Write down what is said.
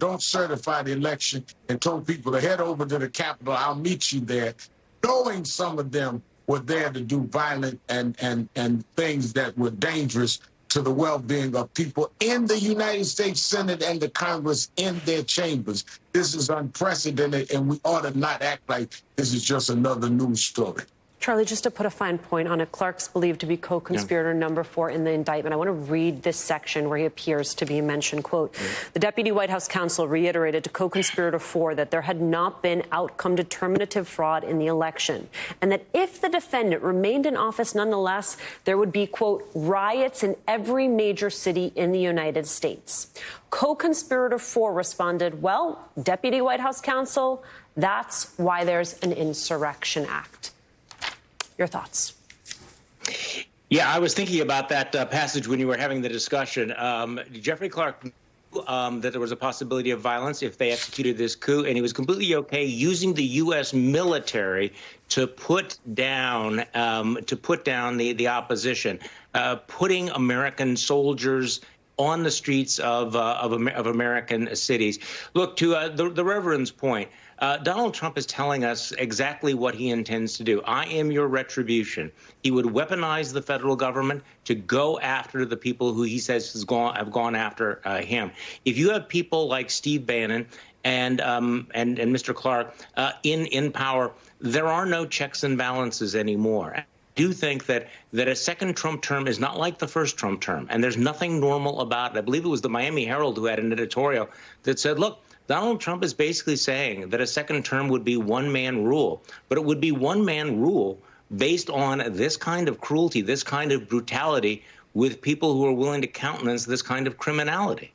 don't certify the election, and told people to head over to the Capitol. I'll meet you there, knowing some of them were there to do violent and things that were dangerous to the well-being of people in the United States Senate and the Congress in their chambers. This is unprecedented, and we ought to not act like this is just another news story. Charlie, just to put a fine point on it, Clark's believed to be co-conspirator number 4 in the indictment. I want to read this section where he appears to be mentioned. Quote, the deputy White House counsel reiterated to co-conspirator 4 that there had not been outcome determinative fraud in the election, and that if the defendant remained in office nonetheless, there would be, quote, riots in every major city in the United States. Co-conspirator 4 responded, well, deputy White House counsel, that's why there's an Insurrection Act. Your thoughts? Yeah, I was thinking about that passage when you were having the discussion. Jeffrey Clark knew that there was a possibility of violence if they executed this coup, and he was completely okay using the U.S. military to put down the opposition, putting American soldiers on the streets of American cities. Look, to the Reverend's point, Donald Trump is telling us exactly what he intends to do. I am your retribution. He would weaponize the federal government to go after the people who he says have gone after him. If you have people like Steve Bannon and Mr. Clark in power, there are no checks and balances anymore. I do think that a second Trump term is not like the first Trump term, and there's nothing normal about it. I believe it was the Miami Herald who had an editorial that said, look, Donald Trump is basically saying that a second term would be one-man rule, but it would be one-man rule based on this kind of cruelty, this kind of brutality with people who are willing to countenance this kind of criminality.